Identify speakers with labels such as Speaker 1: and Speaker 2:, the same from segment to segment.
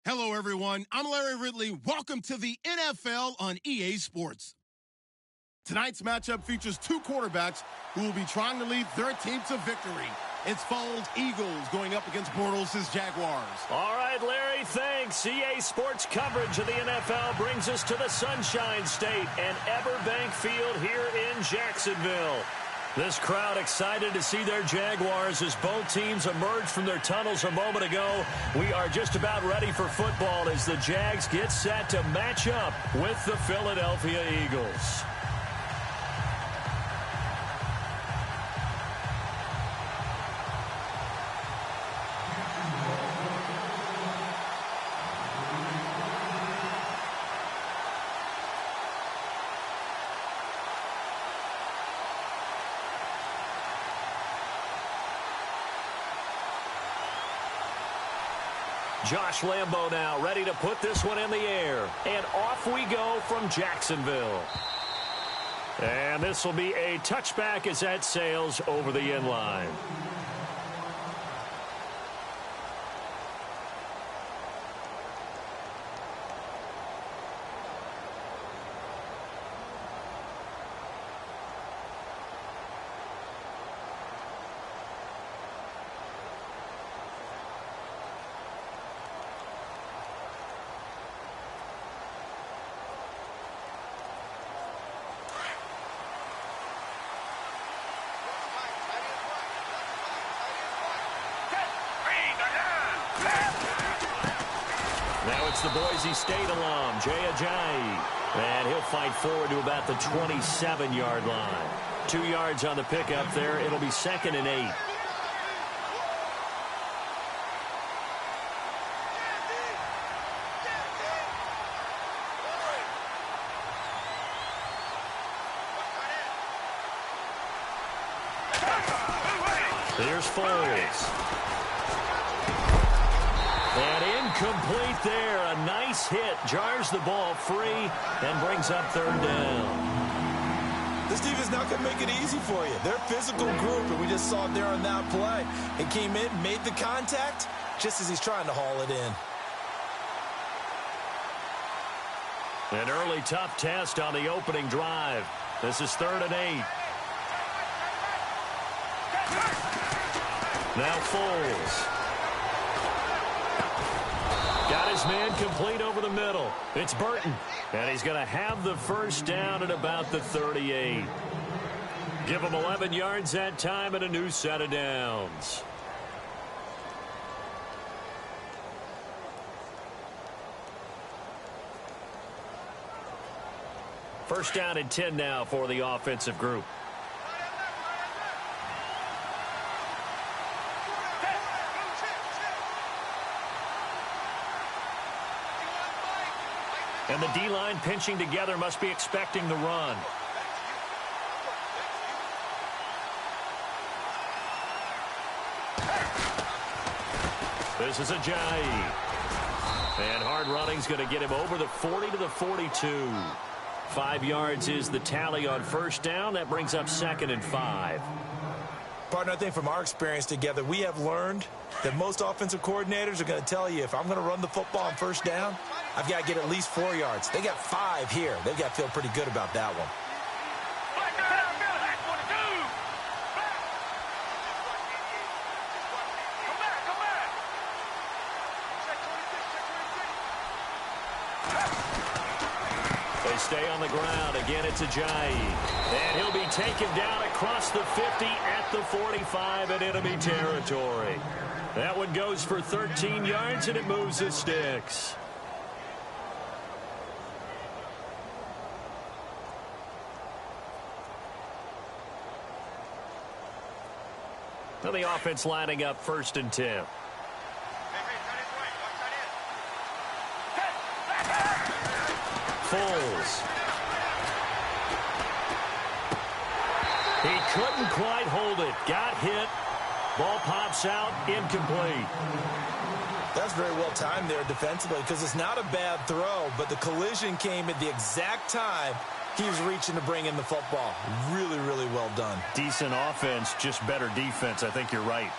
Speaker 1: Hello, everyone. I'm Larry Ridley. Welcome to the NFL on EA Sports. Tonight's matchup features two quarterbacks who will be trying to lead their team to victory. It's Foles Eagles going up against Bortles' Jaguars.
Speaker 2: All right, Larry, thanks. EA Sports coverage of the NFL brings us to the Sunshine State and Everbank Field here in Jacksonville. This crowd excited to see their Jaguars as both teams emerged from their tunnels a moment ago. We are just about ready for football as the Jags get set to match up with the Philadelphia Eagles. Josh Lambo now ready to put this one in the air. And off we go from Jacksonville. And this will be a touchback as that sails over the end line. Now it's the Boise State alum, Jay Ajayi. And he'll fight forward to about the 27-yard line. 2 yards on the pickup there. It'll be 2nd and 8. Here's Foles. And incomplete there. A nice hit. Jars the ball free and brings up 3rd down.
Speaker 3: This defense not going to make it easy for you. They're a physical group, and we just saw it there on that play. It came in, made the contact, just as he's trying to haul it in.
Speaker 2: An early tough test on the opening drive. This is 3rd and 8. Now Foles. Got his man complete over the middle. It's Burton. And he's going to have the first down at about the 38. Give him 11 yards that time and a new set of downs. First down and 10 now for the offensive group. And the D-line pinching together must be expecting the run. This is Ajayi. And hard running's going to get him over the 40 to the 42. 5 yards is the tally on first down. That brings up 2nd and 5.
Speaker 3: Partner, I think from our experience together, we have learned that most offensive coordinators are going to tell you, if I'm going to run the football on first down, I've got to get at least 4 yards. They got 5 here. They've got to feel pretty good about that one. They stay on the ground. Again, it's Ajayi. And he'll be taken down across the 50 at the 45 in enemy territory. That one goes for 13 yards, and it moves the sticks. Now the offense lining up 1st and 10. Foles. He couldn't quite hold it. Got hit. Ball pops out. Incomplete. That's very well timed there defensively because it's not a bad throw, but the collision came at the exact time he was reaching to bring in the football. Really, really well done. Decent offense, just better defense. I think you're right.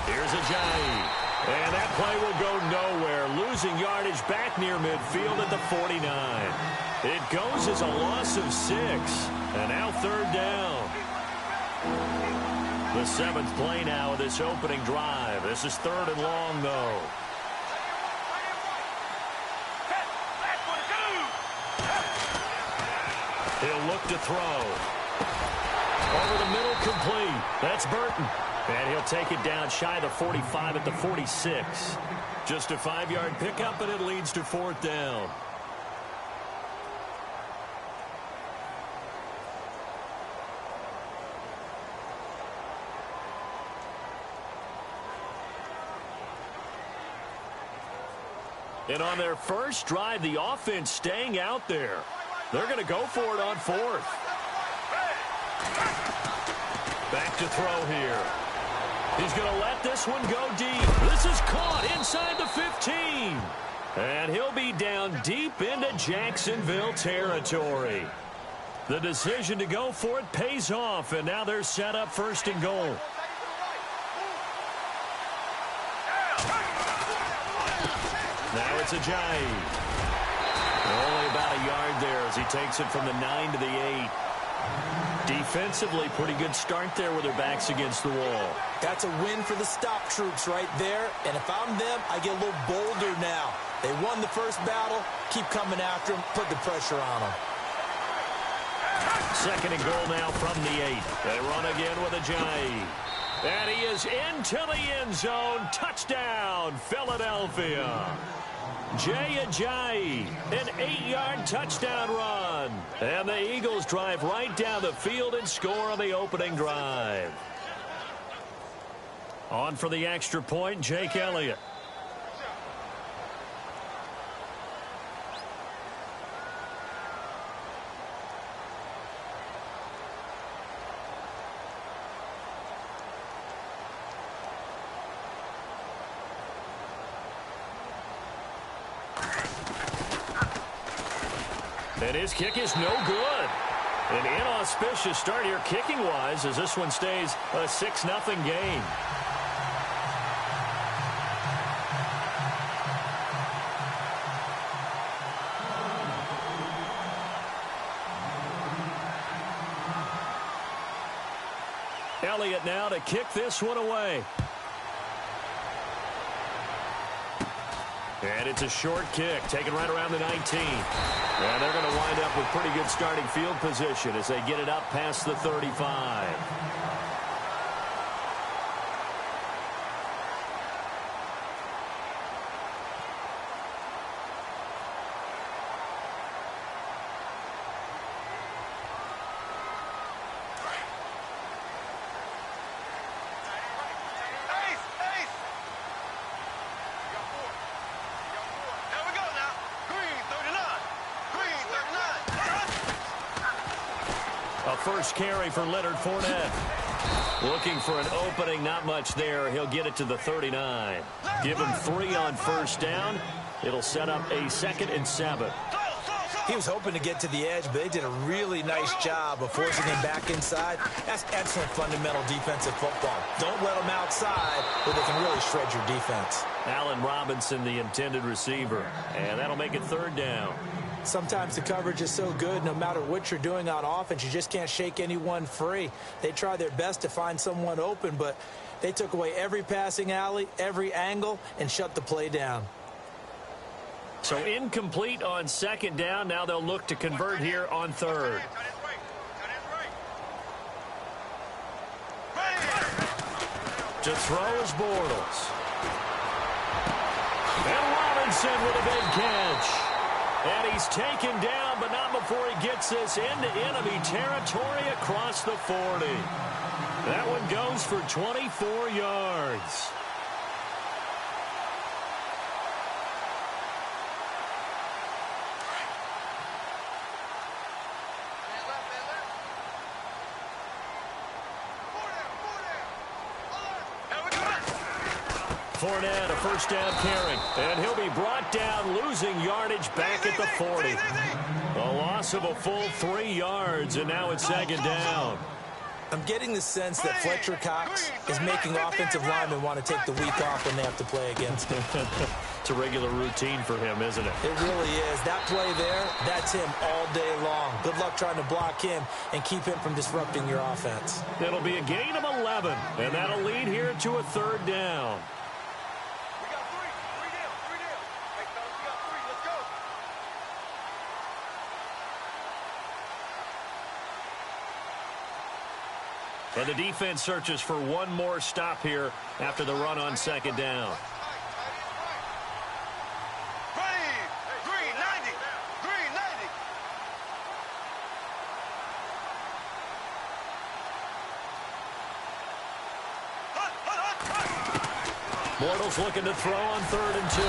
Speaker 2: Here's Ajayi. And that play will go nowhere, losing yardage back near midfield at the 49. It goes as a loss of 6, and now third down. The 7th play now of this opening drive. This is 3rd and long, though. He'll look to throw. Over the middle, complete. That's Burton. And he'll take it down shy of the 45 at the 46. Just a 5-yard pickup, and it leads to 4th down. And on their first drive, the offense staying out there. They're going to go for it on 4th. Back to throw here. He's going to let this one go deep. This is caught inside the 15. And he'll be down deep into Jacksonville territory. The decision to go for it pays off, and now they're set up 1st and goal. Now it's Ajayi. Only about a yard there as he takes it from the 9 to the 8. Defensively, pretty good start there with their backs against the wall.
Speaker 3: That's a win for the stop troops right there. And if I'm them, I get a little bolder now. They won the first battle. Keep coming after them. Put the pressure on them.
Speaker 2: 2nd and goal now from the 8. They run again with Ajayi. And he is into the end zone. Touchdown, Philadelphia. Jay Ajayi, an 8-yard touchdown run. And the Eagles drive right down the field and score on the opening drive. On for the extra point, Jake Elliott. And his kick is no good. An inauspicious start here kicking-wise as this one stays a 6-0 game. Elliott now to kick this one away. And it's a short kick, taken right around the 19. And they're going to wind up with pretty good starting field position as they get it up past the 35. First carry for Leonard Fournette. Looking for an opening, not much there. He'll get it to the 39. Give him 3 on first down. It'll set up a 2nd and 7.
Speaker 3: He was hoping to get to the edge, but they did a really nice job of forcing him back inside. That's excellent fundamental defensive football. Don't let them outside where they can really shred your defense.
Speaker 2: Allen Robinson, the intended receiver. And that'll make it 3rd down.
Speaker 3: Sometimes the coverage is so good, no matter what you're doing on offense, you just can't shake anyone free. They try their best to find someone open, but they took away every passing alley, every angle, and shut the play down.
Speaker 2: So incomplete on 2nd down. Now they'll look to convert here on 3rd. To throw is Bortles. And Robinson with a big catch. And he's taken down, but not before he gets this into enemy territory across the 40. That one goes for 24 yards. Fournette, a first down carry. And he'll be brought down, losing yardage back at the 40. A loss of a full 3 yards, and now it's 2nd down.
Speaker 3: I'm getting the sense that Fletcher Cox is making offensive linemen want to take the week off when they have to play against him.
Speaker 2: It's a regular routine for him, isn't it?
Speaker 3: It really is. That play there, that's him all day long. Good luck trying to block him and keep him from disrupting your offense.
Speaker 2: It'll be a gain of 11, and that'll lead here to a third down.
Speaker 4: We got three. Three down. Hey, fellas, we got three. Let's go.
Speaker 2: And the defense searches for one more stop here after the run on second down. Bortles looking to throw on 3rd and 2.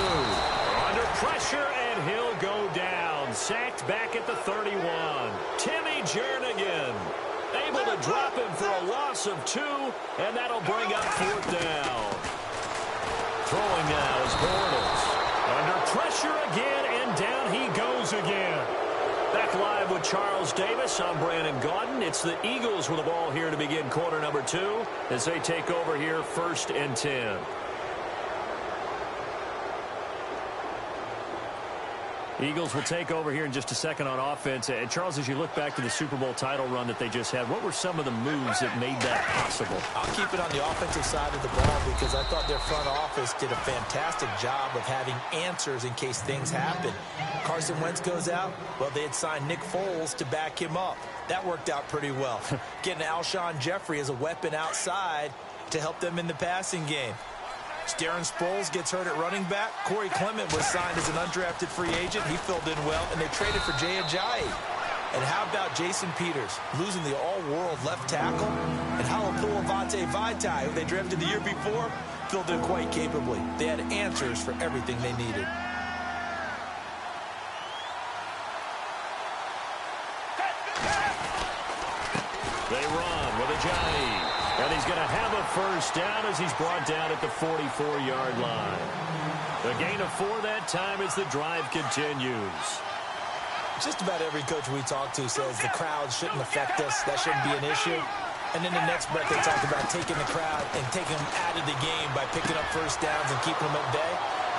Speaker 2: Under pressure, and he'll go down. Sacked back at the 31. Timmy Jernigan able to drop him for a loss of 2, and that'll bring up 4th down. Throwing now is Bortles. Under pressure again, and down he goes again. Back live with Charles Davis. I'm Brandon Gaudin. It's the Eagles with the ball here to begin quarter number 2 as they take over here 1st and 10. Eagles will take over here in just a second on offense. And Charles, as you look back to the Super Bowl title run that they just had, what were some of the moves that made that possible?
Speaker 3: I'll keep it on the offensive side of the ball because I thought their front office did a fantastic job of having answers in case things happen. Carson Wentz goes out. Well, they had signed Nick Foles to back him up. That worked out pretty well. Getting Alshon Jeffrey as a weapon outside to help them in the passing game. Darren Sproles gets hurt at running back. Corey Clement was signed as an undrafted free agent. He filled in well, and they traded for Jay Ajayi. And how about Jason Peters losing the all-world left tackle? And Halapoulivaati Vaitai, who they drafted the year before, filled in quite capably. They had answers for everything they needed.
Speaker 2: They run with Ajayi. And he's going to have a first down as he's brought down at the 44-yard line. A gain of 4 that time as the drive continues.
Speaker 3: Just about every coach we talk to says the crowd shouldn't affect us. That shouldn't be an issue. And then the next breath they talk about taking the crowd and taking them out of the game by picking up first downs and keeping them at bay.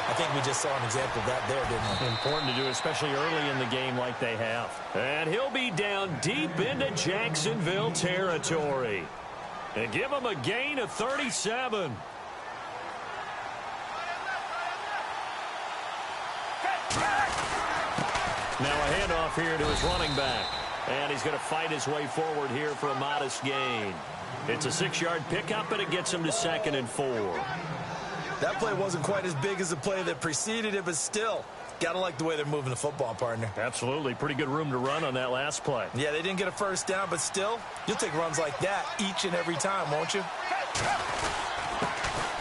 Speaker 3: I think we just saw an example of that there, didn't we?
Speaker 2: Important to do, especially early in the game like they have. And he'll be down deep into Jacksonville territory. And give him a gain of 37. Now a handoff here to his running back. And he's going to fight his way forward here for a modest gain. It's a 6-yard pickup, and it gets him to 2nd and 4.
Speaker 3: That play wasn't quite as big as the play that preceded it, but still, got to like the way they're moving the football, partner.
Speaker 2: Absolutely. Pretty good room to run on that last play.
Speaker 3: Yeah, they didn't get a first down, but still, you'll take runs like that each and every time, won't you?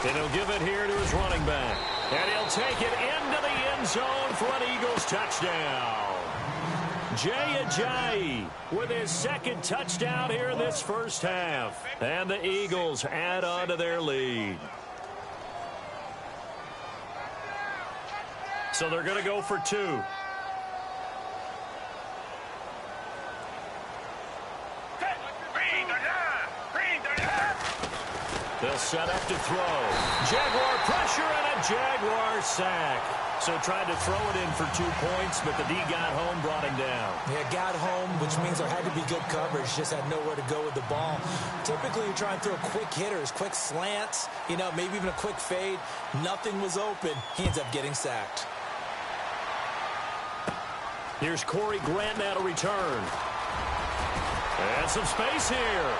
Speaker 2: And he'll give it here to his running back. And he'll take it into the end zone for an Eagles touchdown. Jay Ajayi with his 2nd touchdown here in this first half. And the Eagles add on to their lead. So they're going to go for 2. They'll set up to throw. Jaguar pressure and a Jaguar sack. So tried to throw it in for 2 points, but the D got home, brought him down.
Speaker 3: Yeah, got home, which means there had to be good coverage. Just had nowhere to go with the ball. Typically, you're trying to throw quick hitters, quick slants, maybe even a quick fade. Nothing was open. He ends up getting sacked.
Speaker 2: Here's Corey Grant now to return. And some space here.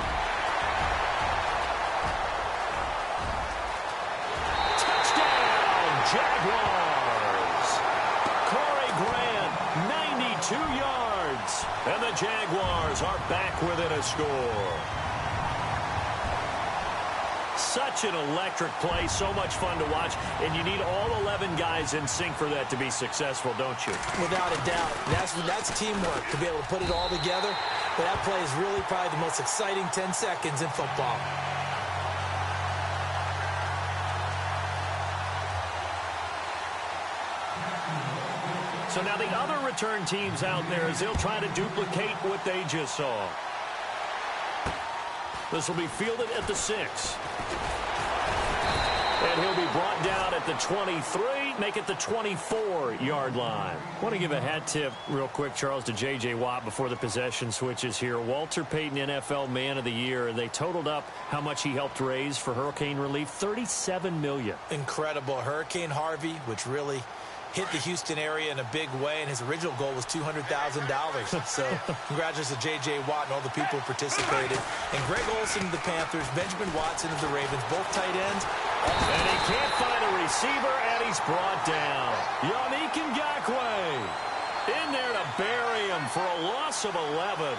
Speaker 2: Touchdown, Jaguars. Corey Grant, 92 yards. And the Jaguars are back within a score. Such an electric play, so much fun to watch, and you need all 11 guys in sync for that to be successful, don't you?
Speaker 3: Without a doubt. That's teamwork, to be able to put it all together. But that play is really probably the most exciting 10 seconds in football.
Speaker 2: So now the other return teams out there as they'll try to duplicate what they just saw. This will be fielded at the 6. And he'll be brought down at the 23, make it the 24-yard line. I want to give a hat tip real quick, Charles, to J.J. Watt before the possession switches here. Walter Payton, NFL Man of the Year. They totaled up how much he helped raise for hurricane relief, $37 million.
Speaker 3: Incredible. Hurricane Harvey, which really hit the Houston area in a big way, and his original goal was $200,000. So congratulations to J.J. Watt and all the people who participated. And Greg Olsen of the Panthers, Benjamin Watson of the Ravens, both tight ends.
Speaker 2: And he can't find a receiver, and he's brought down. Yannick Ngakoue in there to bury him for a loss of 11.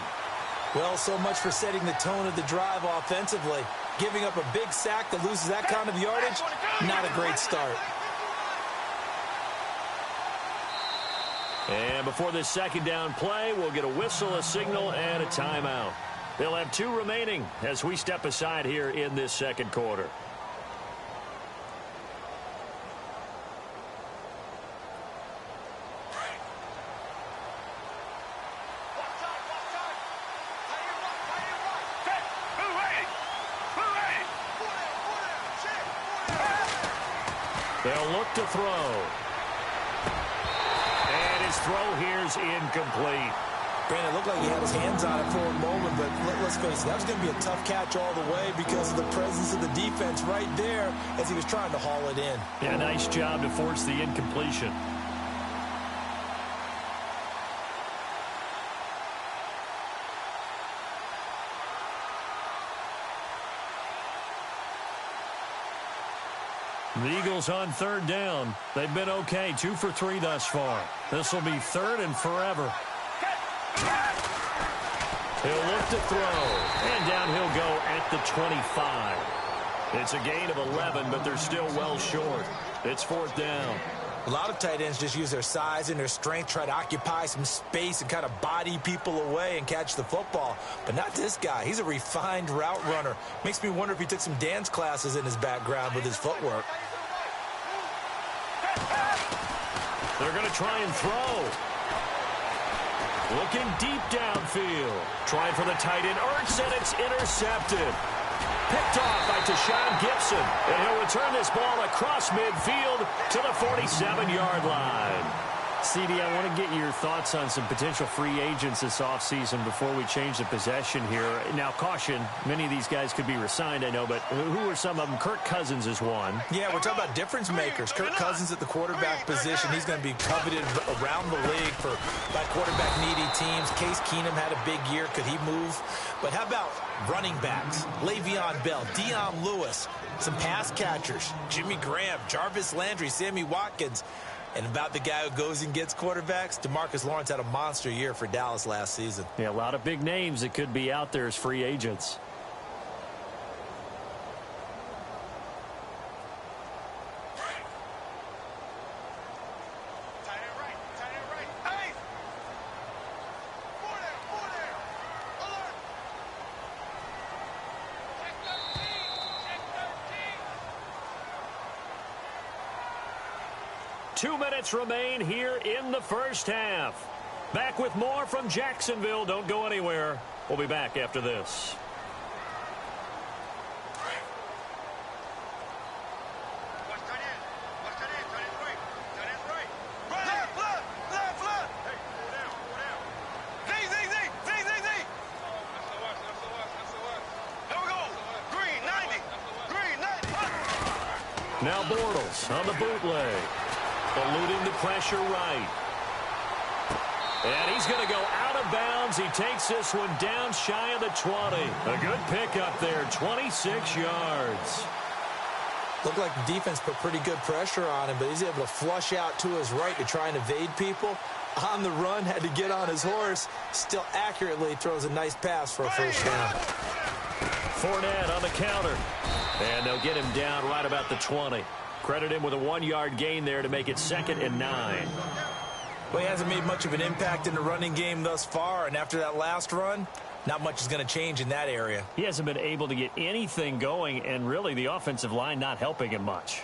Speaker 3: Well, so much for setting the tone of the drive offensively. Giving up a big sack that loses that kind of yardage, not a great start.
Speaker 2: And before this second down play, we'll get a whistle, a signal, and a timeout. They'll have 2 remaining as we step aside here in this second quarter. They'll look to throw. And his throw here's incomplete.
Speaker 3: Brandon, it looked like he had his hands on it for a moment, but let's face it, that was going to be a tough catch all the way because of the presence of the defense right there as he was trying to haul it in.
Speaker 2: Yeah, nice job to force the incompletion. The Eagles on third down. They've been okay, 2 for 3 thus far. This will be third and forever. He'll look to throw, and down he'll go at the 25. It's a gain of 11, but they're still well short. It's fourth down.
Speaker 3: A lot of tight ends just use their size and their strength, try to occupy some space and kind of body people away and catch the football. But not this guy. He's a refined route runner. Makes me wonder if he took some dance classes in his background with his footwork.
Speaker 2: They're going to try and throw. Looking deep downfield. Trying for the tight end, Ertz, and it's intercepted. Picked off by Tashawn Gibson. And he'll return this ball across midfield to the 47-yard line. CD, I want to get your thoughts on some potential free agents this offseason before we change the possession here. Now, caution, many of these guys could be resigned, I know, but who are some of them? Kirk Cousins is one.
Speaker 3: Yeah, we're talking about difference makers. Kirk Cousins at the quarterback position. He's going to be coveted around the league by quarterback-needy teams. Case Keenum had a big year. Could he move? But how about running backs? Le'Veon Bell, Dion Lewis, some pass catchers, Jimmy Graham, Jarvis Landry, Sammy Watkins. And about the guy who goes and gets quarterbacks, DeMarcus Lawrence had a monster year for Dallas last season.
Speaker 2: Yeah, a lot of big names that could be out there as free agents. Two minutes remain here in the first half. Back with more from Jacksonville. Don't go anywhere. We'll be back after this. Now Bortles on the bootleg. Eluding the pressure right. And he's going to go out of bounds. He takes this one down shy of the 20. A good pickup there, 26 yards.
Speaker 3: Looked like the defense put pretty good pressure on him, but he's able to flush out to his right to try and evade people. On the run, had to get on his horse. Still accurately throws a nice pass for a first down.
Speaker 2: Fournette on the counter. And they'll get him down right about the 20. Credit him with a 1-yard gain there to make it 2nd and 9.
Speaker 3: Well, he hasn't made much of an impact in the running game thus far, and after that last run, not much is going to change in that area.
Speaker 2: He hasn't been able to get anything going, and really the offensive line not helping him much.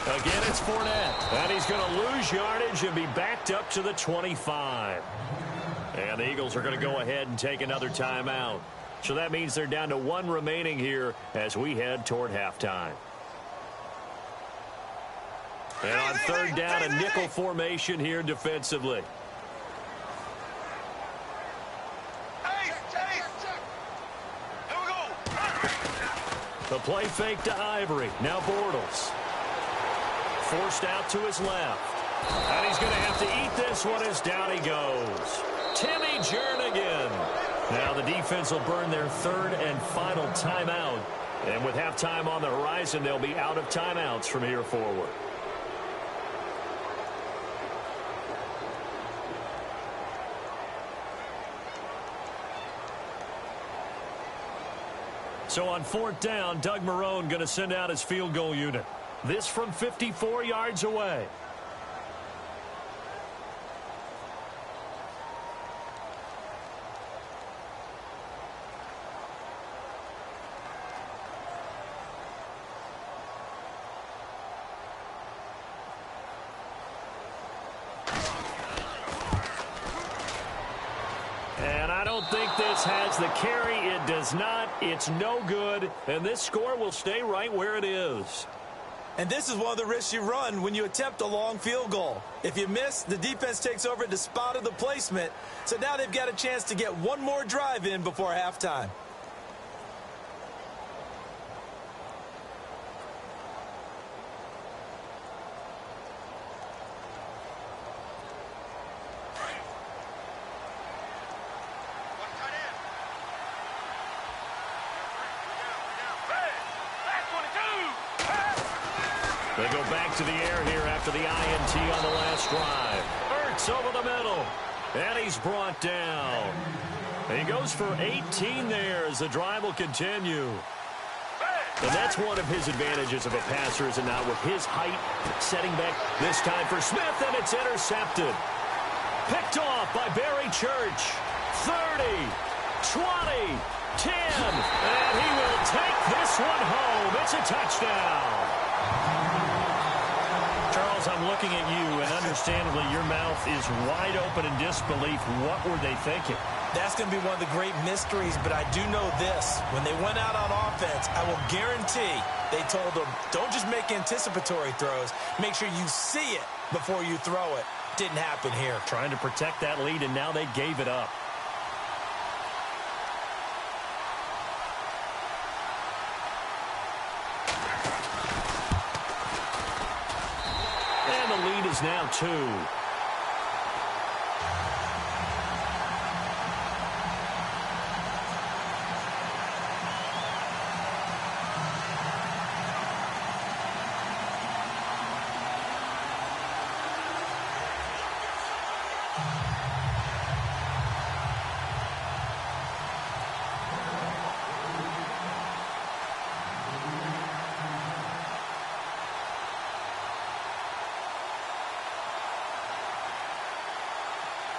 Speaker 2: Again, it's Fournette. And he's going to lose yardage and be backed up to the 25. And the Eagles are going to go ahead and take another timeout. So that means they're down to one remaining here as we head toward halftime. And on third down, a nickel formation here defensively. The play fake to Ivory. Now Bortles. Forced out to his left. And he's going to have to eat this one as down he goes. Timmy Jernigan. Now the defense will burn their third and final timeout. And with halftime on the horizon, they'll be out of timeouts from here forward. So on fourth down, Doug Marrone going to send out his field goal unit. This from 54 yards away. And I don't think this has the carry. It does not. It's no good. And this score will stay right where it is.
Speaker 3: And this is one of the risks you run when you attempt a long field goal. If you miss, the defense takes over at the spot of the placement. So now they've got a chance to get one more drive in before halftime.
Speaker 2: They go back to the air here after the INT on the last drive. Ertz over the middle. And he's brought down. And he goes for 18 there as the drive will continue. And that's one of his advantages of a passer, is it not? With his height, setting back this time for Smith, and it's intercepted. Picked off by Barry Church. 30, 20, 10. And he will take this one home. It's a touchdown. Charles, I'm looking at you, and understandably your mouth is wide open in disbelief. What were they thinking?
Speaker 3: That's going to be one of the great mysteries, but I do know this. When they went out on offense, I will guarantee they told them, don't just make anticipatory throws. Make sure you see it before you throw it. Didn't happen here.
Speaker 2: Trying to protect that lead, and now they gave it up. And the lead is now 2.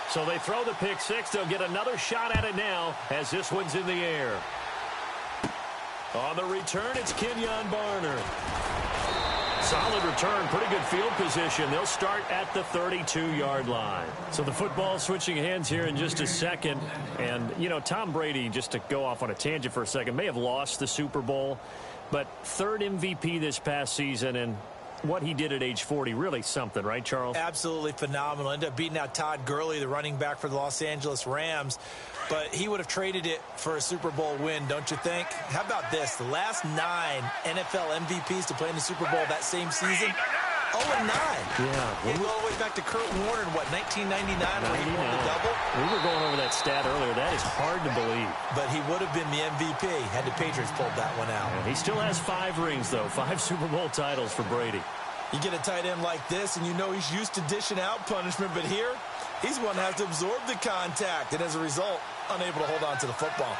Speaker 2: So they throw the pick six. They'll get another shot at it now as this one's in the air. On the return, it's Kenyon Barner. Solid return, pretty good field position. They'll start at the 32-yard line. So the football switching hands here in just a second. And, you know, Tom Brady, just to go off on a tangent for a second, may have lost the Super Bowl, but third MVP this past season, and what he did at age 40, really something, right, Charles?
Speaker 3: Absolutely phenomenal. Ended up beating out Todd Gurley, the running back for the Los Angeles Rams. But he would have traded it for a Super Bowl win, don't you think? How about this? The last 9 NFL MVPs to play in the Super Bowl that same season, 0-9.
Speaker 2: Yeah.
Speaker 3: You go all the way back to Kurt Warner in, what, 1999 when he won the double?
Speaker 2: We were going over that stat earlier. That is hard to believe.
Speaker 3: But he would have been the MVP had the Patriots pulled that one out.
Speaker 2: Yeah, he still has 5 rings, though. 5 Super Bowl titles for Brady.
Speaker 3: You get a tight end like this, and you know he's used to dishing out punishment, but here, he's one that has to absorb the contact, and as a result, unable to hold on to the football.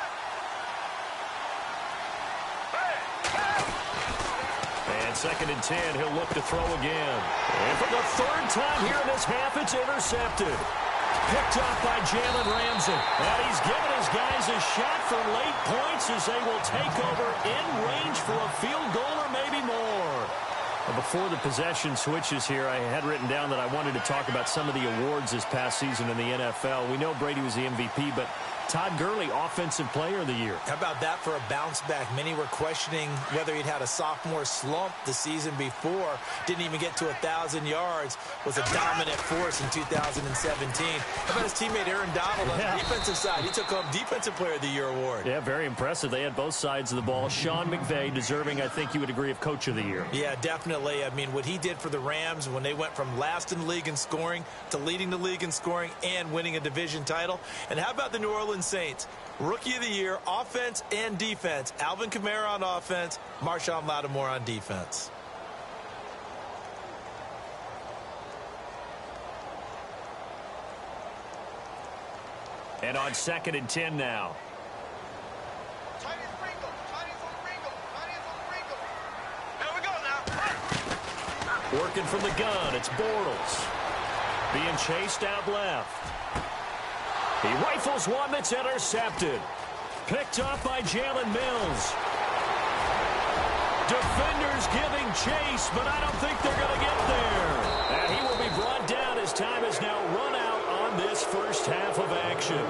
Speaker 2: And 2nd and 10, he'll look to throw again. And for the 3rd time here in this half, it's intercepted. Picked up by Jalen Ramsey. And he's given his guys a shot for late points as they will take over in range for a field goal or maybe more. Before the possession switches here, I had written down that I wanted to talk about some of the awards this past season in the NFL. We know Brady was the MVP, but Todd Gurley, Offensive Player of the Year.
Speaker 3: How about that for a bounce back? Many were questioning whether he'd had a sophomore slump the season before. Didn't even get to 1,000 yards. Was a dominant force in 2017. How about his teammate Aaron Donald on the defensive side? He took home Defensive Player of the Year award.
Speaker 2: Yeah, very impressive. They had both sides of the ball. Sean McVay deserving, I think you would agree, of Coach of the Year.
Speaker 3: Yeah, definitely. I mean, what he did for the Rams when they went from last in the league in scoring to leading the league in scoring and winning a division title. And how about the New Orleans Saints? Rookie of the Year, offense and defense. Alvin Kamara on offense, Marshawn Lattimore on defense.
Speaker 2: And on 2nd and 10 now. Working from the gun, it's Bortles. Being chased out left. He rifles one that's intercepted. Picked up by Jalen Mills. Defenders giving chase, but I don't think they're going to get there. And he will be brought down as time has now run out on this first half of action.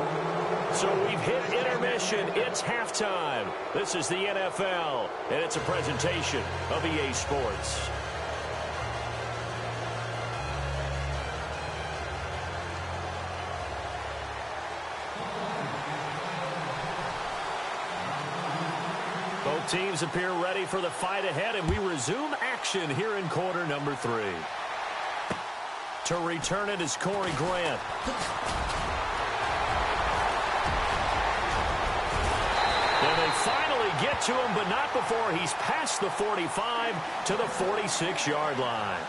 Speaker 2: So we've hit intermission. It's halftime. This is the NFL, and it's a presentation of EA Sports. Both teams appear ready for the fight ahead, and we resume action here in quarter number 3. To return it is Corey Grant. And they finally get to him, but not before he's past the 45 to the 46-yard line.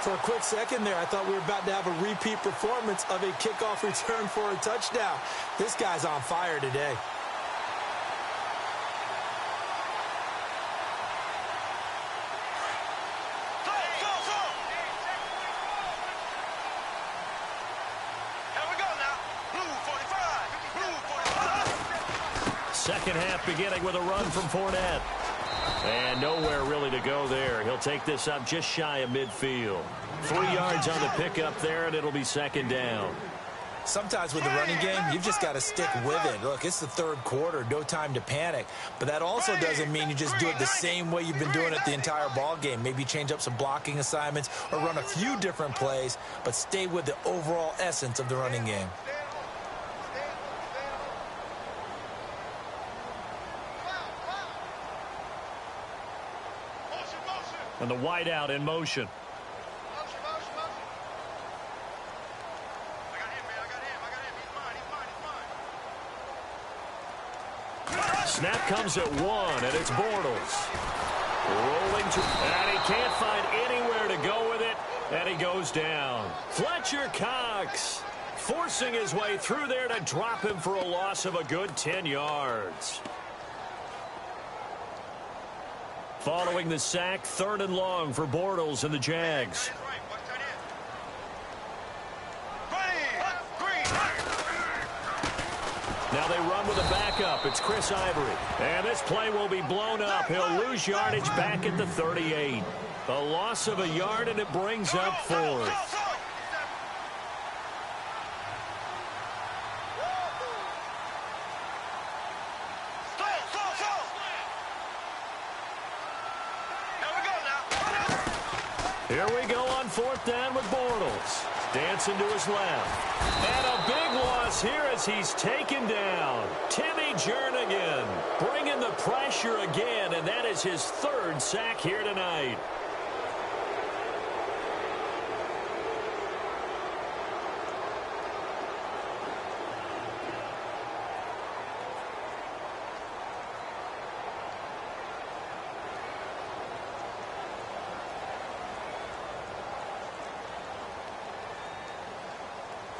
Speaker 3: For a quick second there, I thought we were about to have a repeat performance of a kickoff return for a touchdown. This guy's on fire today.
Speaker 2: Second half beginning with a run from Fournette. And nowhere really to go there. He'll take this up just shy of midfield. 3 yards on the pickup there, and it'll be 2nd down.
Speaker 3: Sometimes with the running game, you've just got to stick with it. Look, it's the 3rd quarter, no time to panic. But that also doesn't mean you just do it the same way you've been doing it the entire ball game. Maybe change up some blocking assignments or run a few different plays, but stay with the overall essence of the running game.
Speaker 2: And the wideout in motion. Snap comes at 1, and it's Bortles. Rolling to, and he can't find anywhere to go with it, and he goes down. Fletcher Cox forcing his way through there to drop him for a loss of a good 10 yards. Following the sack, 3rd and long for Bortles and the Jags. Now they run with a backup. It's Chris Ivory. And this play will be blown up. He'll lose yardage back at the 38. A loss of a yard, and it brings up 4th. Here we go on 4th down with Bortles. Dancing to his left. And a big loss here as he's taken down. Timmy Jernigan bringing the pressure again, and that is his 3rd sack here tonight.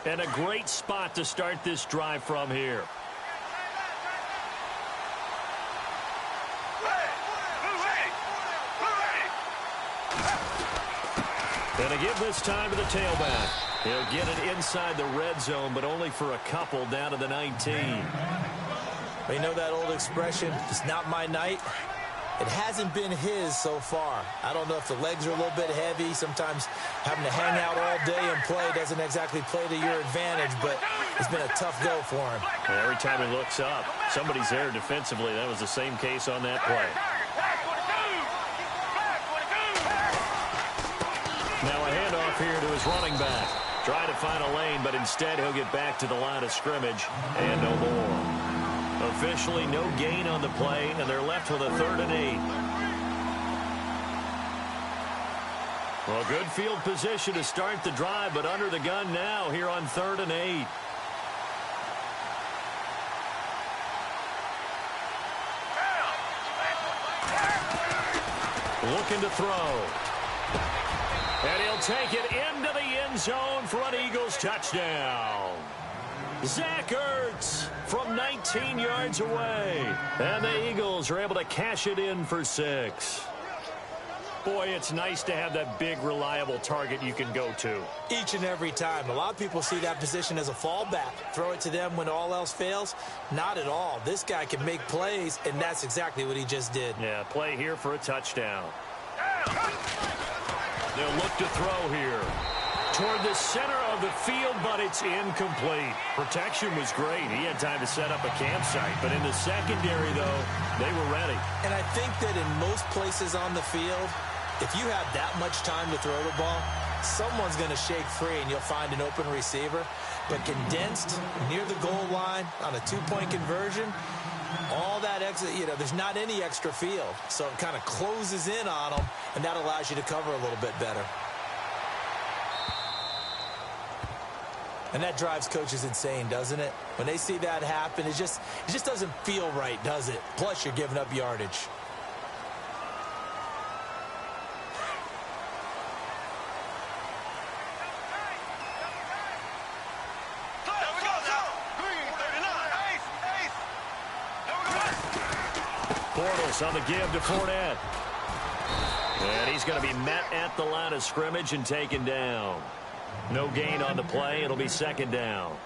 Speaker 2: And a great spot to start this drive from here. And to give this time to the tailback. He'll get it inside the red zone, but only for a couple down to the 19.
Speaker 3: You know that old expression, it's not my night. It hasn't been his so far. I don't know if the legs are a little bit heavy. Sometimes having to hang out all day and play doesn't exactly play to your advantage, but it's been a tough go for him.
Speaker 2: And every time he looks up, somebody's there defensively. That was the same case on that play. Now a handoff here to his running back. Try to find a lane, but instead he'll get back to the line of scrimmage and no more. Officially no gain on the play, and they're left with a 3rd and 8. Well, good field position to start the drive, but under the gun now here on 3rd and 8. Looking to throw. And he'll take it into the end zone for an Eagles touchdown. Zach Ertz from 19 yards away. And the Eagles are able to cash it in for 6. Boy, it's nice to have that big, reliable target you can go to.
Speaker 3: Each and every time. A lot of people see that position as a fallback. Throw it to them when all else fails. Not at all. This guy can make plays, and that's exactly what he just did.
Speaker 2: Yeah, play here for a touchdown. They'll look to throw here. Toward the center of the field, but it's incomplete. Protection was great. He had time to set up a campsite, but in the secondary, though, they were ready.
Speaker 3: And I think that in most places on the field, if you have that much time to throw the ball, someone's going to shake free and you'll find an open receiver. But condensed near the goal line on a 2-point conversion, all that extra, there's not any extra field. So it kind of closes in on them, and that allows you to cover a little bit better. And that drives coaches insane, doesn't it? When they see that happen, it just doesn't feel right, does it? Plus, you're giving up yardage.
Speaker 2: Bortles on the give to Fournette. And he's going to be met at the line of scrimmage and taken down. No gain on the play. It'll be 2nd down.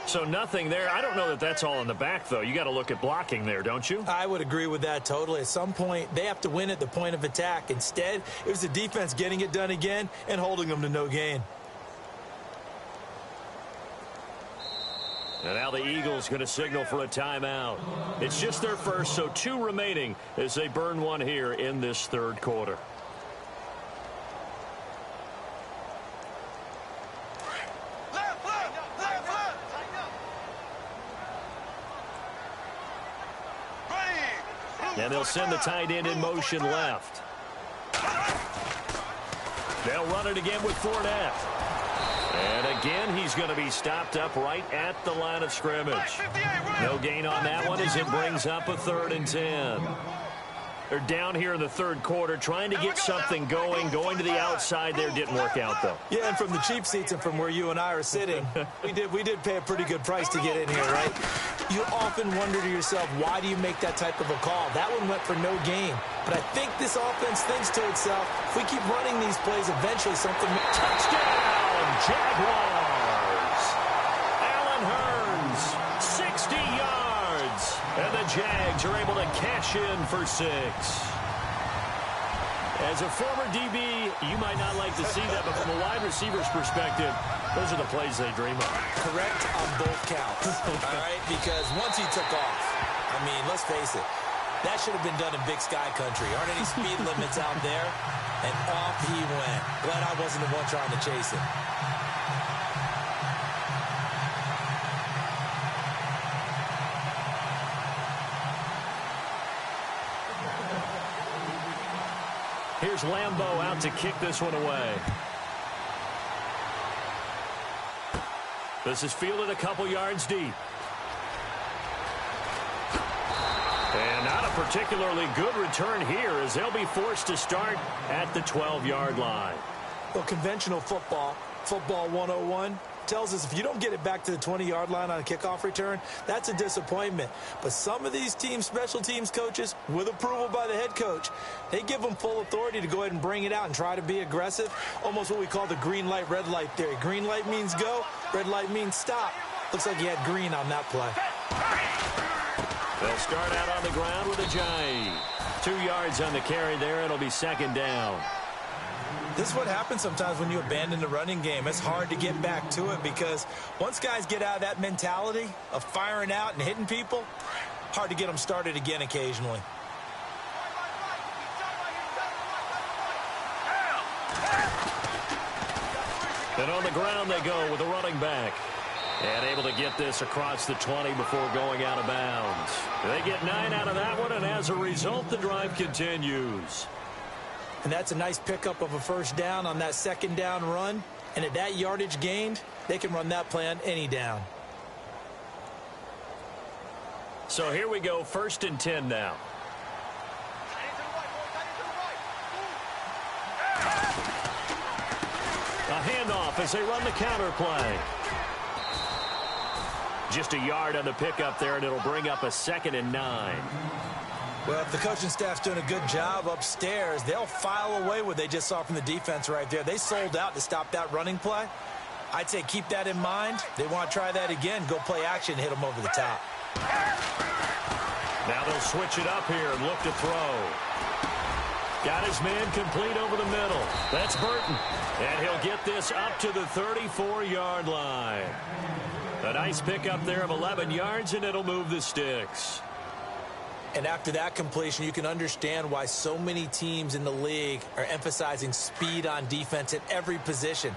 Speaker 2: So nothing there. I don't know that that's all in the back, though. You got to look at blocking there, don't you?
Speaker 3: I would agree with that totally. At some point, they have to win at the point of attack. Instead, it was the defense getting it done again and holding them to no gain.
Speaker 2: And now the Eagles going to signal for a timeout. It's just their first, so 2 remaining as they burn one here in this 3rd quarter. And they'll send the tight end in motion left. They'll run it again with Fournette. And again, he's going to be stopped up right at the line of scrimmage. No gain on that one as it brings up a 3rd and 10. They're down here in the 3rd quarter trying to get something going. Going to the outside there didn't work out, though.
Speaker 3: Yeah, and from the cheap seats and from where you and I are sitting, we did pay a pretty good price to get in here, right? You often wonder to yourself, why do you make that type of a call? That one went for no gain. But I think this offense thinks to itself, if we keep running these plays, eventually something...
Speaker 2: Touchdown, Jaguars! Allen Hurns, 60 yards. And the Jags are able to cash in for 6. As a former DB, you might not like to see that, but from a wide receiver's perspective, those are the plays they dream of.
Speaker 3: Correct on both counts, all right? Because once he took off, I mean, let's face it, that should have been done in Big Sky Country. Aren't any speed limits out there? And off he went. Glad I wasn't the one trying to chase him.
Speaker 2: Here's Lambeau out to kick this one away. This is fielded a couple yards deep. And not a particularly good return here as they'll be forced to start at the 12-yard line.
Speaker 3: Well, conventional football 101, tells us if you don't get it back to the 20-yard line on a kickoff return, that's a disappointment. But some of these teams, special teams coaches, with approval by the head coach, they give them full authority to go ahead and bring it out and try to be aggressive. Almost what we call the green light, red light theory. Green light means go, red light means stop. Looks like he had green on that play.
Speaker 2: They'll start out on the ground with a Ajayi. 2 yards on the carry there. It'll be second down.
Speaker 3: This is what happens sometimes when you abandon the running game. It's hard to get back to it because once guys get out of that mentality of firing out and hitting people, hard to get them started again occasionally.
Speaker 2: And on the ground they go with a running back. And able to get this across the 20 before going out of bounds. They get 9 out of that one, and as a result, the drive continues.
Speaker 3: And that's a nice pickup of a first down on that second down run. And at that yardage gained, they can run that play on any down.
Speaker 2: So here we go, 1st and 10 now. A handoff as they run the counter play. Just a yard on the pickup there, and it'll bring up a 2nd and 9.
Speaker 3: Well, if the coaching staff's doing a good job upstairs, they'll file away what they just saw from the defense right there. They sold out to stop that running play. I'd say keep that in mind. They want to try that again. Go play action and hit them over the top.
Speaker 2: Now they'll switch it up here and look to throw. Got his man complete over the middle. That's Burton. And he'll get this up to the 34-yard line. A nice pickup there of 11 yards, and it'll move the sticks.
Speaker 3: And after that completion, you can understand why so many teams in the league are emphasizing speed on defense at every position.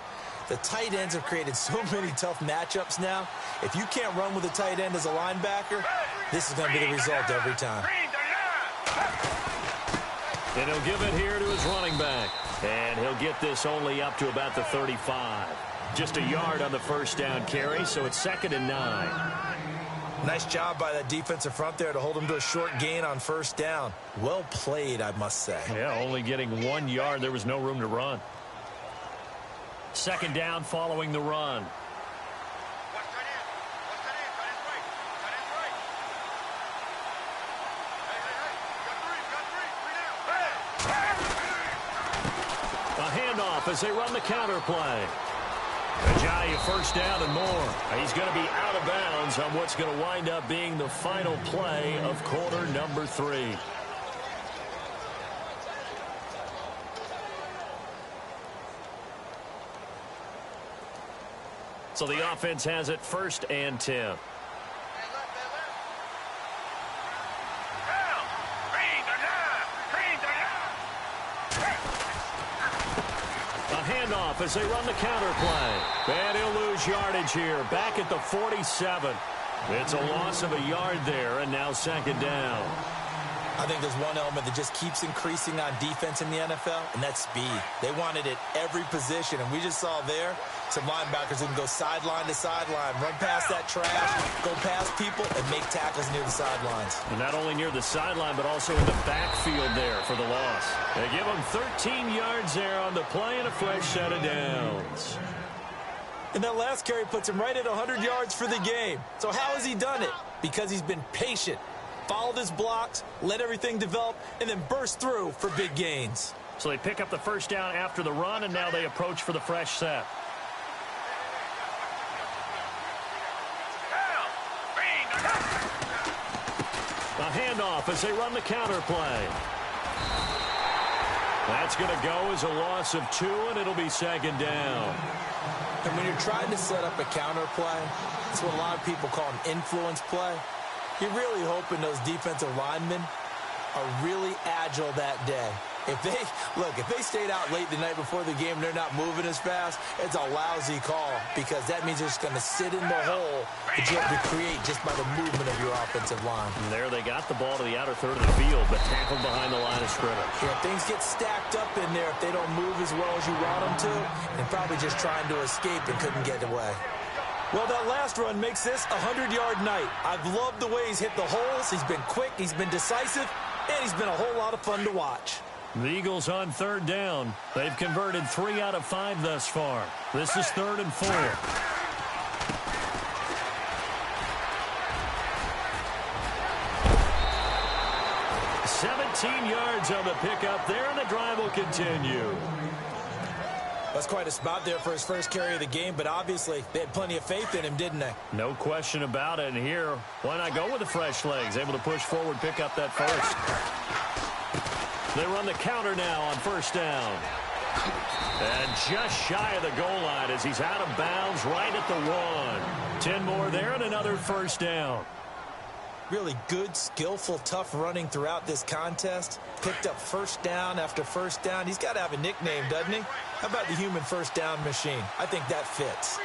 Speaker 3: The tight ends have created so many tough matchups now. If you can't run with a tight end as a linebacker, this is going to be the result every time.
Speaker 2: And he'll give it here to his running back. And he'll get this only up to about the 35. Just a yard on the first down carry, so it's 2nd and 9.
Speaker 3: Nice job by that defensive front there to hold him to a short gain on first down. Well played, I must say.
Speaker 2: Yeah, only getting 1 yard. There was no room to run. 2nd down following the run. A handoff as they run the counter play. Ajayi, first down and more. He's going to be out of bounds on what's going to wind up being the final play of quarter number 3. So the offense has it 1st and 10. Handoff as they run the counter play. And he'll lose yardage here. Back at the 47. It's a loss of a yard there, and now 2nd down.
Speaker 3: I think there's one element that just keeps increasing on defense in the NFL, and that's speed. They want it at every position, and we just saw there some linebackers who can go sideline to sideline, run past that trash, go past people, and make tackles near the sidelines.
Speaker 2: And not only near the sideline, but also in the backfield there for the loss. They give him 13 yards there on the play and a fresh set of downs.
Speaker 3: And that last carry puts him right at 100 yards for the game. So how has he done it? Because he's been patient, followed his blocks, let everything develop, and then burst through for big gains.
Speaker 2: So they pick up the first down after the run, and now they approach for the fresh set. A handoff as they run the counter play. That's going to go as a loss of 2, and it'll be 2nd down.
Speaker 3: And when you're trying to set up a counter play, that's what a lot of people call an influence play. You're really hoping those defensive linemen are really agile that day. If they stayed out late the night before the game and they're not moving as fast, it's a lousy call because that means they're just going to sit in the hole that you have to create just by the movement of your offensive line.
Speaker 2: And there they got the ball to the outer third of the field, but tackled behind the line of scrimmage.
Speaker 3: Yeah, things get stacked up in there if they don't move as well as you want them to, and probably just trying to escape and couldn't get away. Well, that last run makes this a 100-yard night. I've loved the way he's hit the holes. He's been quick, he's been decisive, and he's been a whole lot of fun to watch.
Speaker 2: The Eagles on 3rd down. They've converted 3 out of 5 thus far. This is 3rd and 4. "17 yards on the pickup there, and the drive will continue."
Speaker 3: That's quite a spot there for his first carry of the game, but obviously they had plenty of faith in him, didn't they?
Speaker 2: No question about it. And here, why not go with the fresh legs? Able to push forward, pick up that first. They run the counter now on first down. And just shy of the goal line as he's out of bounds right at the 1. 10 more there and another first down.
Speaker 3: Really good, skillful, tough running throughout this contest. Picked up first down after first down. He's got to have a nickname, doesn't he? How about the human first down machine? I think that fits.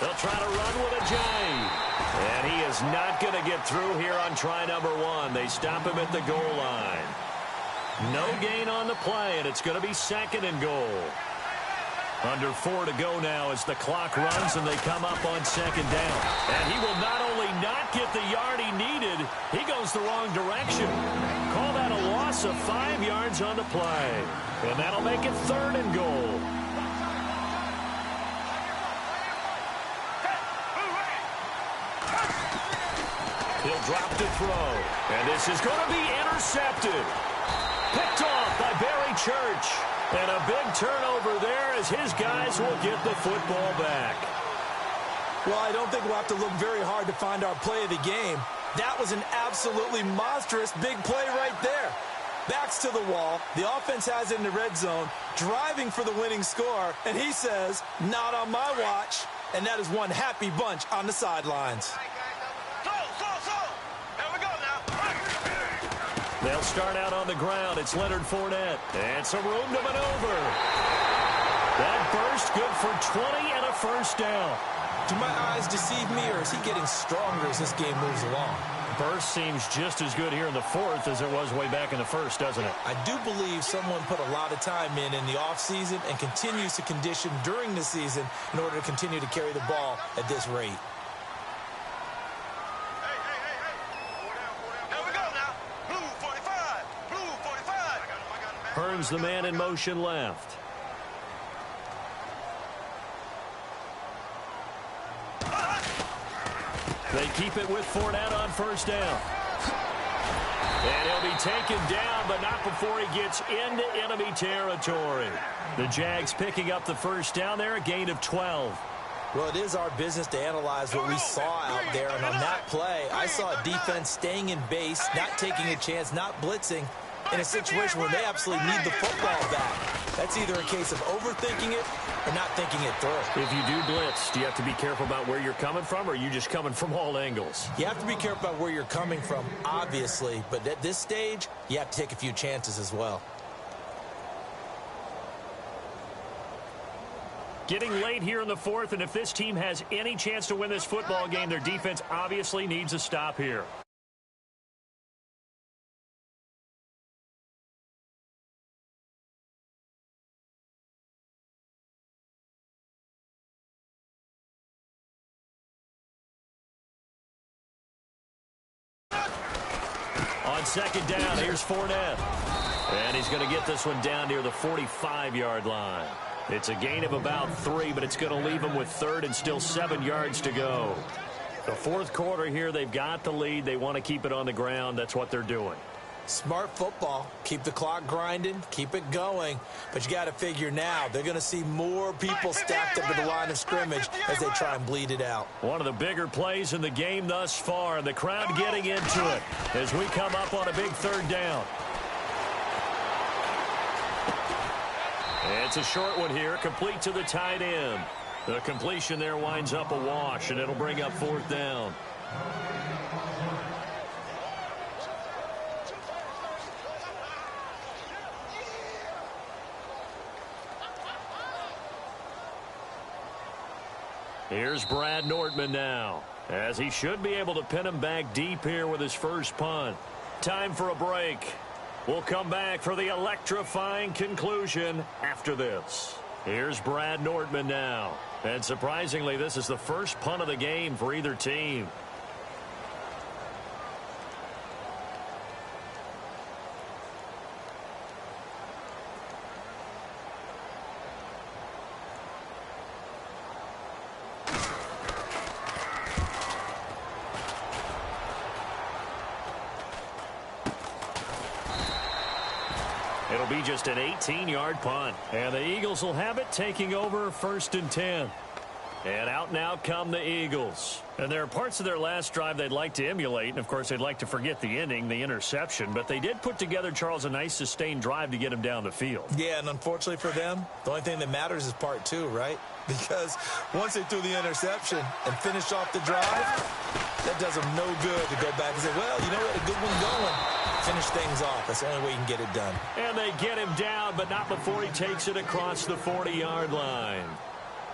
Speaker 2: They'll try to run with a J. And he is not going to get through here on try number 1. They stop him at the goal line. No gain on the play, and it's going to be 2nd and goal. Under 4 to go now as the clock runs and they come up on 2nd down. And he will not only not get the yard he needed, he goes the wrong direction. Call that a loss of 5 yards on the play. And that'll make it 3rd and goal. He'll drop to throw. And this is going to be intercepted. Picked off by Barry Church. And a big turnover there as his guys will get the football back.
Speaker 3: Well, I don't think we'll have to look very hard to find our play of the game. That was an absolutely monstrous big play right there. Backs to the wall. The offense has it in the red zone, driving for the winning score. And he says, not on my watch. And that is one happy bunch on the sidelines.
Speaker 2: They'll start out on the ground. It's Leonard Fournette. And some room to maneuver. That burst good for 20 and a first down.
Speaker 3: Do my eyes deceive me, or is he getting stronger as this game moves along?
Speaker 2: Burst seems just as good here in the 4th as it was way back in the 1st, doesn't it?
Speaker 3: I do believe someone put a lot of time in the offseason and continues to condition during the season in order to continue to carry the ball at this rate.
Speaker 2: Hearns the man in motion left. They keep it with Fournette on first down. And he'll be taken down, but not before he gets into enemy territory. The Jags picking up the first down there, a gain of 12.
Speaker 3: Well, it is our business to analyze what we saw out there. And on that play, I saw a defense staying in base, not taking a chance, not blitzing, in a situation where they absolutely need the football back. That's either a case of overthinking it or not thinking it through.
Speaker 2: If you do blitz, do you have to be careful about where you're coming from, or are you just coming from all angles?
Speaker 3: You have to be careful about where you're coming from, obviously, but at this stage, you have to take a few chances as well.
Speaker 2: Getting late here in the 4th, and if this team has any chance to win this football game, their defense obviously needs a stop here. On 2nd down, here's Fournette. And he's going to get this one down near the 45-yard line. It's a gain of about 3, but it's going to leave him with 3rd and still 7 yards to go. The 4th quarter here, they've got the lead. They want to keep it on the ground. That's what they're doing.
Speaker 3: Smart football. Keep the clock grinding. Keep it going. But you got to figure now, they're going to see more people stacked up at the line of scrimmage as they try and bleed it out. One
Speaker 2: of the bigger plays in the game thus far, and the crowd getting into it as we come up on a big 3rd down. It's a short one here, complete to the tight end. The completion there winds up a wash, and it'll bring up 4th down. Here's Brad Nordman now, as he should be able to pin him back deep here with his first punt. Time for a break. We'll come back for the electrifying conclusion after this. Here's Brad Nordman now. And surprisingly, this is the first punt of the game for either team. It'll be just an 18-yard punt. And the Eagles will have it, taking over 1st and 10. And out now come the Eagles. And there are parts of their last drive they'd like to emulate. And, of course, they'd like to forget the ending, the interception. But they did put together, Charles, a nice sustained drive to get him down the field.
Speaker 3: Yeah, and unfortunately for them, the only thing that matters is part two, right? Because once they threw the interception and finished off the drive, that does them no good to go back and say, well, you know what, a good one going. Finish things off. That's the only way you can get it done.
Speaker 2: And they get him down, but not before he takes it across the 40-yard line.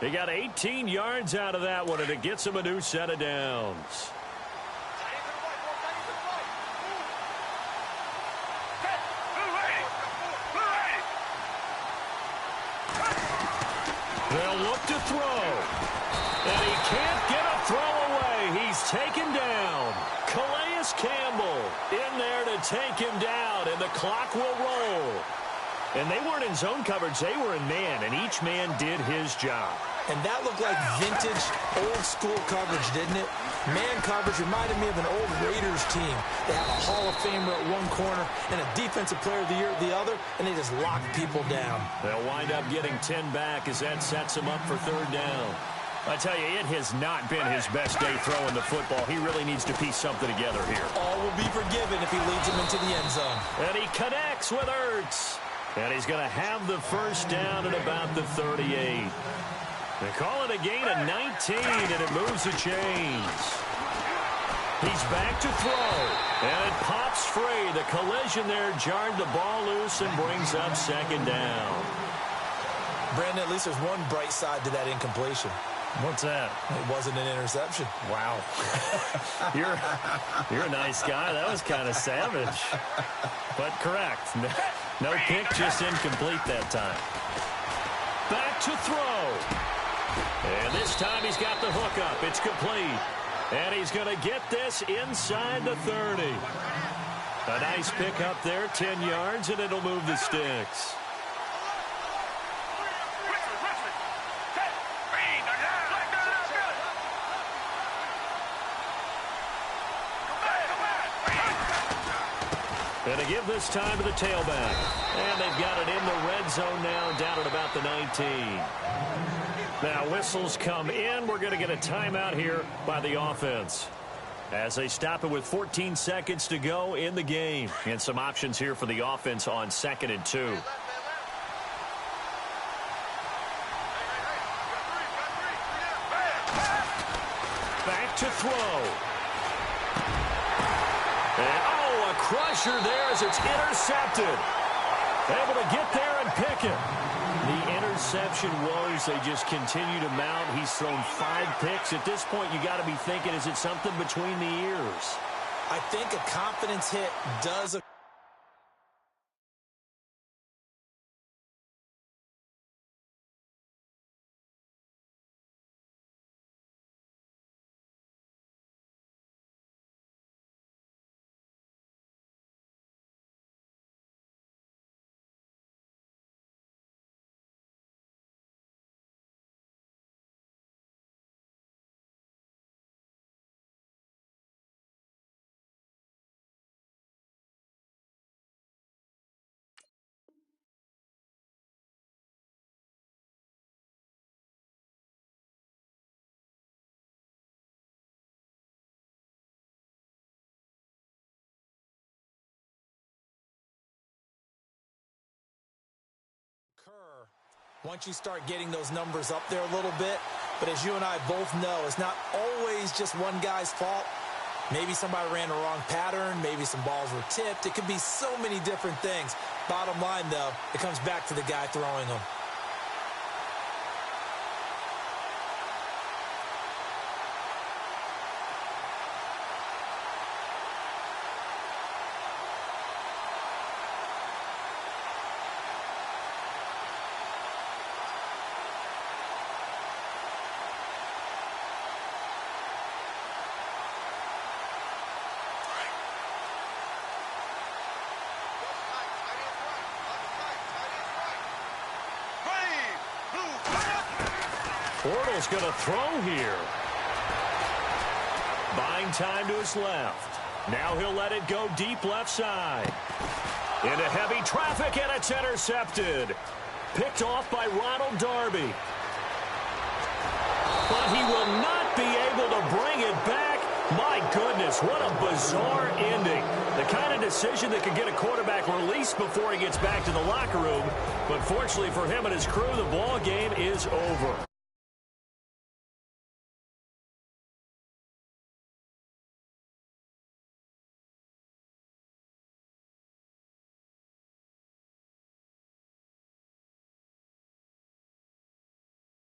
Speaker 2: They got 18 yards out of that one, and it gets him a new set of downs. They'll look to throw. And he can't get a throw away. He's taken down. Calais Campbell in there to take him down, and the clock will roll. And they weren't in zone coverage. They were in man, and each man did his job.
Speaker 3: And that looked like vintage, old-school coverage, didn't it? Man coverage reminded me of an old Raiders team. They had a Hall of Famer at one corner and a Defensive Player of the Year at the other, and they just locked people down.
Speaker 2: They'll wind up getting 10 back as that sets him up for third down. I tell you, it has not been his best day throwing the football. He really needs to piece something together here.
Speaker 3: All will be forgiven if he leads him into the end zone.
Speaker 2: And he connects with Ertz. And he's going to have the first down at about the 38. They call it a gain of 19, and it moves the chains. He's back to throw, and it pops free. The collision there jarred the ball loose and brings up second down.
Speaker 3: Brandon, at least there's one bright side to that incompletion.
Speaker 2: What's that?
Speaker 3: It wasn't an interception.
Speaker 2: Wow. You're a nice guy. That was kind of savage. But correct. No pick, just incomplete that time. Back to throw. And this time he's got the hook up. It's complete. And he's going to get this inside the 30. A nice pick up there, 10 yards, and it'll move the sticks. And to give this time to the tailback. And they've got it in the red zone now, down at about the 19. Now whistles come in. We're going to get a timeout here by the offense as they stop it with 14 seconds to go in the game. And some options here for the offense on 2nd and 2. Back to throw. And, oh, a crusher there as it's intercepted. Able to get there and pick it. The interception woes, they just continue to mount. He's thrown 5 picks. At this point, you got to be thinking, is it something between the ears?
Speaker 3: I think a confidence hit does. Once you start getting those numbers up there a little bit. But as you and I both know, it's not always just one guy's fault. Maybe somebody ran the wrong pattern. Maybe some balls were tipped. It could be so many different things. Bottom line, though, it comes back to the guy throwing them.
Speaker 2: Bortles going to throw here. Buying time to his left. Now he'll let it go deep left side. Into heavy traffic, and it's intercepted. Picked off by Ronald Darby. but he will not be able to bring it back. My goodness, what a bizarre ending. The kind of decision that could get a quarterback released before he gets back to the locker room. But fortunately for him and his crew, the ball game is over.